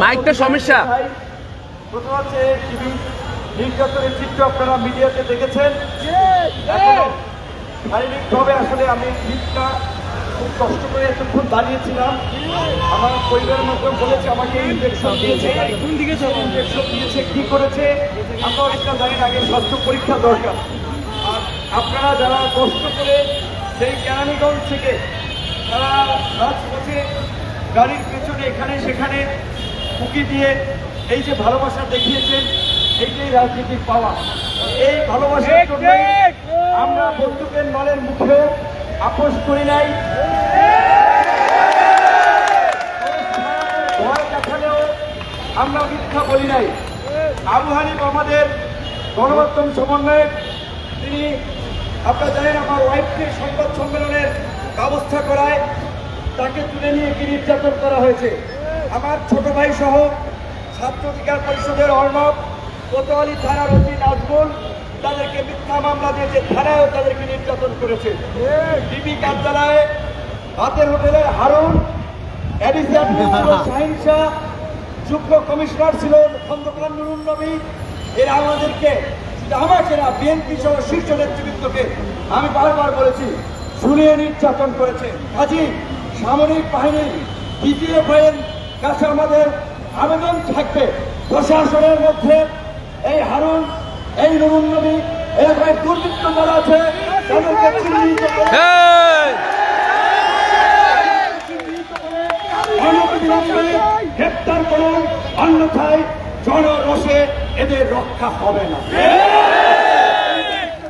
মাইকটা সমস্যা। প্রথম হচ্ছে নির্যাতনের চিত্র আপনারা মিডিয়াতে দেখেছেন। শারীরিকভাবে আসলে আমি ক্লিপটা খুব কষ্ট করে এতক্ষণ দাঁড়িয়েছিলাম। আমার পরিবারের মধ্যে বলেছে আমাকে ইনজেকশন দিয়েছে, ইনজেকশন দিয়েছে কি করেছে আমরাও একটা জানি না। আগে স্বাস্থ্য পরীক্ষা দরকার। আর আপনারা যারা কষ্ট করে সেই কেরানীগঞ্জ থেকে তারা রাজপথে গাড়ির পেছনে এখানে সেখানে ফুঁকি দিয়ে এই যে ভালোবাসা দেখিয়েছেন, এইটাই রাজনীতির পাওয়া। এই ভালোবাসার জন্য আমরা বন্দুকের নলের মুখেও আপোষ করি নাই, ভয় দেখালেও আমরা মিথ্যা বলি নাই। আবু হানিফ আমাদের গণমাধ্যম সমন্বয়ক, তিনি আপনারা জানেন আমার ওয়াইফকে সংবাদ সম্মেলনের ব্যবস্থা করায় তাকে তুলে নিয়ে কি নির্যাতন করা হয়েছে। আমার ছোট ভাই সহ ছাত্র অধিকার পরিষদের অর্ণব, কোতোয়ালি থানার ওসি নাজমুল, তাদেরকে মিথ্যা মামলা দিয়েছে, থানায়ও তাদেরকে নির্যাতন করেছে। ডিবি কার্যালয়ে হাতের হোটেলের হারুন, এডিসি ছিল শাহিন শাহ, যুগ্ম কমিশনার ছিল খন্দকার নুরুন নবী। এরা আমাদেরকে, আমাকে না, বিএনপি সহ শীর্ষ নেতৃবৃন্দকে আমি বারবার বলেছি, শুনিয়ে নির্যাতন করেছে। কাজী সামরিক বাহিনীর DGF এর কাছে আমাদের আবেদন থাকবে, প্রশাসনের মধ্যে এই হারুন, এই নুরুন নবী, এলাকায় দুর্বৃত্ত যারা আছে তাদেরকে চিহ্নিত করে গ্রেপ্তার করুন, অন্যথায় জনরোষে এদের রক্ষা হবে না।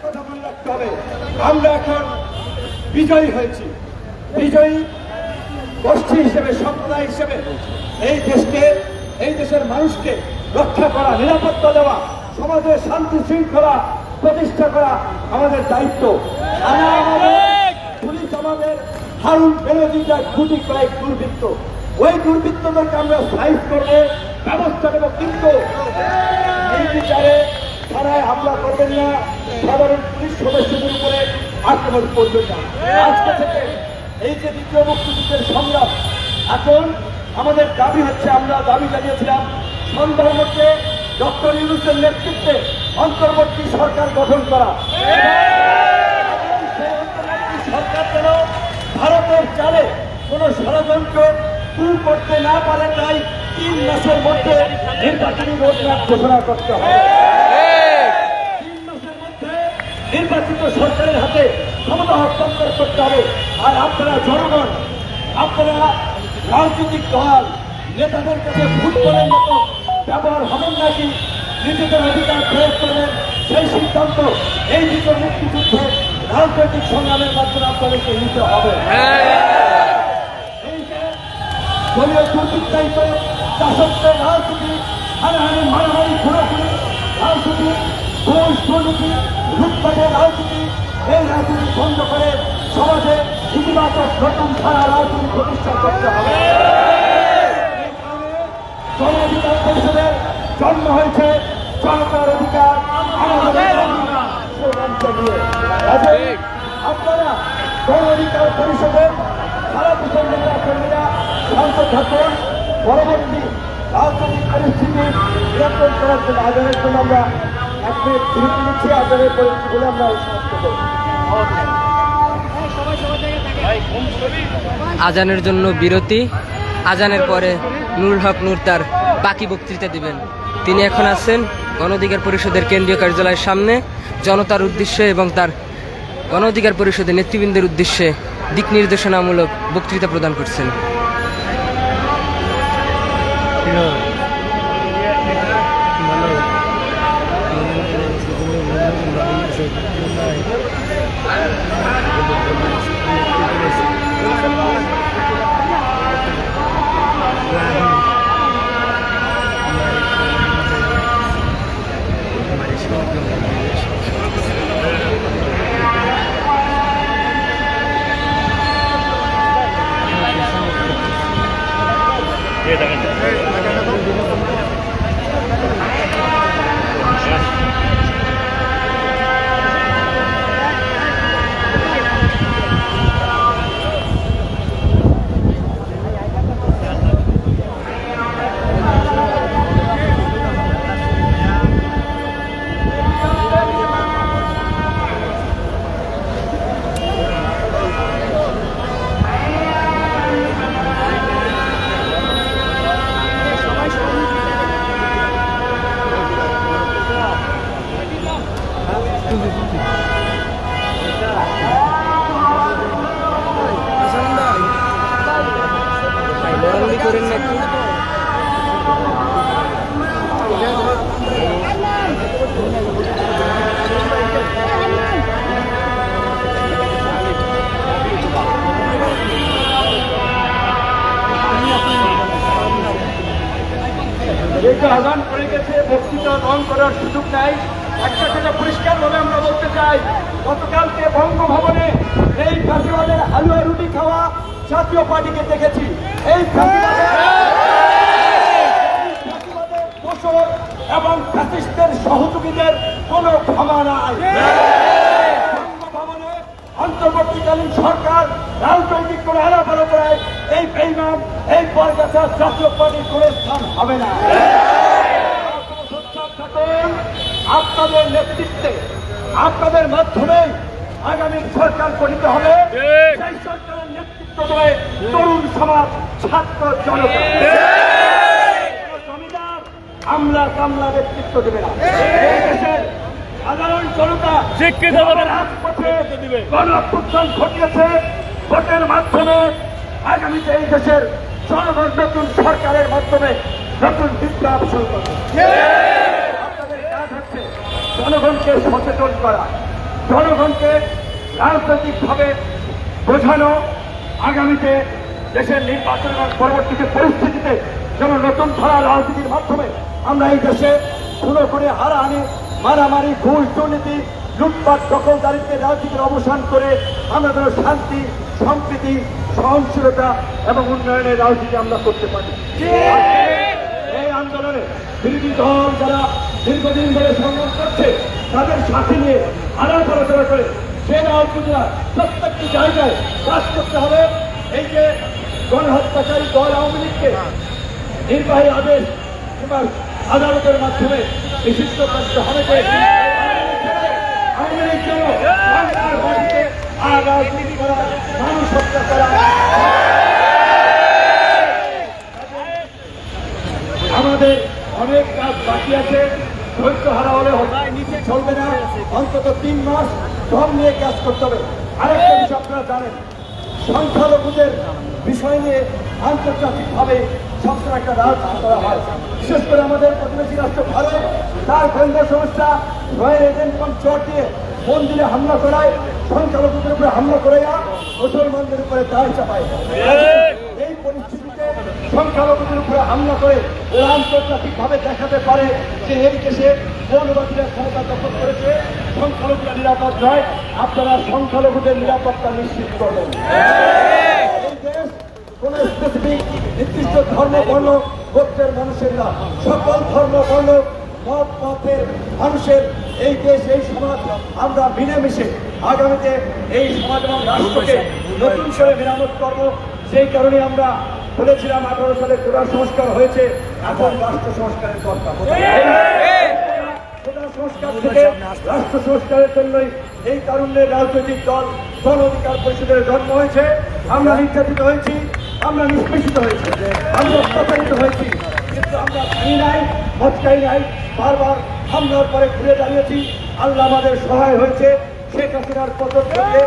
কথা মনে রাখতে হবে, আমরা এখন বিজয়ী হয়েছি। বিজয়ী গোষ্ঠী হিসেবে, সম্প্রদায় হিসেবে এই দেশকে, এই দেশের মানুষকে রক্ষা করা, নিরাপত্তা দেওয়া, সমাজে শান্তি শৃঙ্খলা প্রতিষ্ঠা করা আমাদের দায়িত্ব। পুলিশ আমাদের হারুন বেরোজিটা গুটি কয়েক দুর্বৃত্ত, ওই দুর্বৃত্তদেরকে আমরা সাইজ করবো, ব্যবস্থা নেব। কিন্তু এই বিচারে থানায় হামলা করবেন না, সাধারণ পুলিশ সদস্যদের উপরে আক্রমণ করবেন না। আজকে থেকে এই যে দ্বিতীয় মুক্তিযুদ্ধের সংগ্রাম, এখন আমাদের দাবি হচ্ছে, আমরা দাবি জানিয়েছিলাম সন্ধ্যার মধ্যে ডক্টর ইউনূসের নেতৃত্বে অন্তর্বর্তী সরকার গঠন করা। সরকার যেন ভারতের চালে কোন ষড়যন্ত্র দূর করতে না পারে, তাই 3 মাসের মধ্যে নির্বাচনী রোডম্যাপ ঘোষণা করতে হবে। 3 মাসের মধ্যে নির্বাচিত সরকারের হাতে ক্ষমতা হস্তান্তর করতে হবে। আর আপনারা জনগণ, আপনারা রাজনৈতিক দল নেতাদের কাছে ফুটবলের মতো ব্যবহার হবেন নাকি নিজেদের অধিকার প্রয়োগ করবেন, সেই সিদ্ধান্ত এই দ্বিতীয় মুক্তিযুদ্ধে রাজনৈতিক সংগ্রামের মাধ্যমে আপনাদেরকে নিতে হবে। এই যে দলীয় দুর্বৃত্তায়িত শাসকদের রাজনীতি, হানাহানি, মারামারি, ঘোরাঘুরি রাজনীতি, ঘোষ দুর্নীতি, লুটপাটের রাজনীতি, এই রাজনীতি বন্ধ করে সমাজে ইতিবাচক নতুন ধারা রাজনীতি প্রতিষ্ঠা করতে হবে। গণ অধিকার পরিষদের জন্ম হয়েছে জনতার অধিকার, আমাদের আপনারা গণ অধিকার পরিষদের সারা দেশের নেতা কর্মীরা শান্ত থাকুন। পরবর্তী রাজনৈতিক পরিস্থিতি নিয়ন্ত্রণ করার জন্য আদানের জন্য আমরা 1 মিনিট বিরতি নিচ্ছি। আদানের পরিস্থিতি বলে আমরা সমাপ্ত করব। আজানের জন্য বিরতি। আজানের পরে নুরুল হক নূর তার বাকি বক্তৃতা দিবেন। তিনি এখন আছেন গণ অধিকার পরিষদের কেন্দ্রীয় কার্যালয়ের সামনে জনতার উদ্দেশ্যে এবং তার গণ অধিকার পরিষদের নেতৃবৃন্দের উদ্দেশ্যে দিক নির্দেশনামূলক বক্তৃতা প্রদান করছেন। এই যে আদান করে গেছে, বক্তৃতা রং করার সুযোগ নাই। একটা কথা পরিষ্কারভাবে আমরা বলতে চাই, গতকালকে বঙ্গভবনে এই ফ্যাসিবাদের হালুয়া রুটি খাওয়া জাতীয় পার্টিকে দেখেছি। এই ফ্যাসিবাদের দোষর এবং ফ্যাসিস্টদের সহযোগীদের কোনো ক্ষমা নাই। বঙ্গভবনে অন্তর্বর্তীকালীন সরকার রাজনৈতিক কোনো হেলাফেলা করে এই বেইমান, এই বরগাছা জাতীয় পার্টির কোনো স্থান হবে না। আপনাদের নেতৃত্বে, আপনাদের মাধ্যমে আগামী সরকার গঠিত হবে। সেই সরকারের নেতৃত্ব দেবে তরুণ সমাজ, ছাত্র জনতা। জমিদার আমলা কামলা নেতৃত্ব দেবে না। এই দেশের সাধারণ জনতা রাজপথে গণ-অভ্যুত্থান ঘটিয়েছে। ভোটের মাধ্যমে আগামীতে এই দেশের জনগণ নতুন সরকারের মাধ্যমে নতুন বিপ্লব শুরু করবে। আপনাদের কাজ হচ্ছে জনগণকে সচেতন করা, জনগণকে রাজনৈতিকভাবে বোঝানো, আগামীতে দেশের নির্বাচন এবং পরবর্তীতে পরিস্থিতিতে যেন নতুন ধারা রাজনীতির মাধ্যমে আমরা এই দেশে পুরোপুরি হারাহানি, মারামারি, ঘুষ, দুর্নীতি, লুটপাট, দখলদারিত্বে রাজনীতির অবসান করে আমরা যেন শান্তি, সম্প্রীতি, সহনশীলতা এবং উন্নয়নের রাজনীতি আমরা করতে পারি। এই আন্দোলনে বিরোধী দল যারা দীর্ঘদিন ধরে সংগ্রাম করছে তাদের সাথে নিয়ে আলাপ আলোচনা করে সে রাজনীতিরা প্রত্যেকটি জায়গায় কাজ করতে হবে। এই যে গণহত্যাকারী দল আওয়ামী লীগকে নির্বাহী আদেশ কিংবা আদালতের মাধ্যমে নিষিদ্ধ করতে হবে। আওয়ামী লীগ যেন বাংলার মাটিতে আর রাজনীতি করা, মানুষ হত্যা করা, আমাদের অনেক কাজ বাকি আছে। ধৈর্য হারা হলে চলবে না। অন্তত 3 মাস দম নিয়ে কাজ করতে হবে। আরেকটা বিষয় আপনারা জানেন, সংখ্যালঘুদের বিষয় নিয়ে আন্তর্জাতিকভাবে সবসময় একটা রাজনীতি করা হয়। বিশেষ করে আমাদের প্রতিবেশী রাষ্ট্র ভারত তার গোয়েন্দা সংস্থা রয়্যাল এজেন্ট এবং চট দিয়ে মন্দিরে হামলা করায়, সংখ্যালঘুদের উপরে হামলা করাইয়া মুসলমানদের উপরে দায় চাপায়। এই পরিস্থিতিতে সংখ্যালঘুদের উপরে হামলা করে ওরা আন্তর্জাতিকভাবে দেখাতে পারে যে এই দেশে মৌলবাদীরা ক্ষমতা দখল করেছে, সংখ্যালঘুরা নিরাপদ নয়। আপনারা সংখ্যালঘুদের নিরাপত্তা নিশ্চিত করবেন। এই দেশ কোন স্পেসিফিক নির্দিষ্ট ধর্ম, বর্ণ, গোত্রের মানুষের না, সকল ধর্ম, বর্ণ, মত পথের মানুষের এই দেশ, এই সমাজ আমরা মিলেমিশে আগামীতে এই সমাজ এবং রাষ্ট্রকে নতুন করে মেরামত করবো। সেই কারণে আমরা বলেছিলাম 18 সালে কোটা সংস্কার হয়েছে, এখন রাষ্ট্র সংস্কারের দরকার। কোটা সংস্কার থেকে রাষ্ট্র সংস্কারের জন্যই এই তারুণ্যের রাজনৈতিক দল গণ অধিকার পরিষদের জন্ম হয়েছে। আমরা নির্যাতিত হয়েছি, আমরা নিষ্পেষিত হয়েছি, আমরা প্রতারিত হয়েছি, কিন্তু আমরা ভাঙি নাই, মচকাই নাই। বারবার হামলার পরে ঘুরে দাঁড়িয়েছি। আল্লাহ আমাদের সহায় হয়েছে। শেখ হাসিনার পতন ঘটে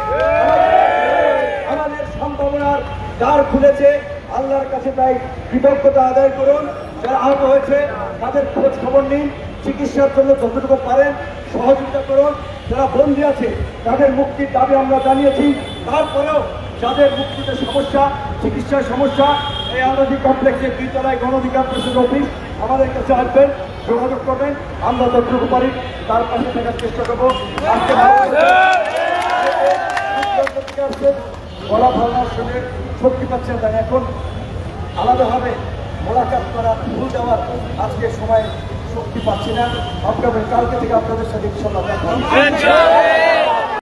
আমাদের সম্ভাবনার দ্বার খুলেছে। আল্লাহর কাছে তাই কৃতজ্ঞতা আদায় করুন। যারা আহত হয়েছে তাদের খোঁজ খবর নিন, চিকিৎসার জন্য যতটুকু পারেন সহযোগিতা করুন। যারা বন্দী আছে তাদের মুক্তির দাবি আমরা জানিয়েছি। তারপরেও যাদের মুক্তিতে সমস্যা, চিকিৎসার সমস্যা, এই আনন্দী কমপ্লেক্সে 2 তলায় গণ অধিকার পরিষদ অফিস, আমাদের কাছে আসবেন, যোগাযোগ করবেন। আমরা যতটুকু পারি তার পাশে থাকার চেষ্টা করবো। আজকে বলা ভাবনার সঙ্গে শক্তি পাচ্ছেন, তাই এখন আলাদাভাবে মোলাকাত করা, ভুল দেওয়ার আজকে সময় শক্তি পাচ্ছি না। আপনাদের কালকে থেকে আপনাদের সাথে ইনশাআল্লাহ দেখা হবে।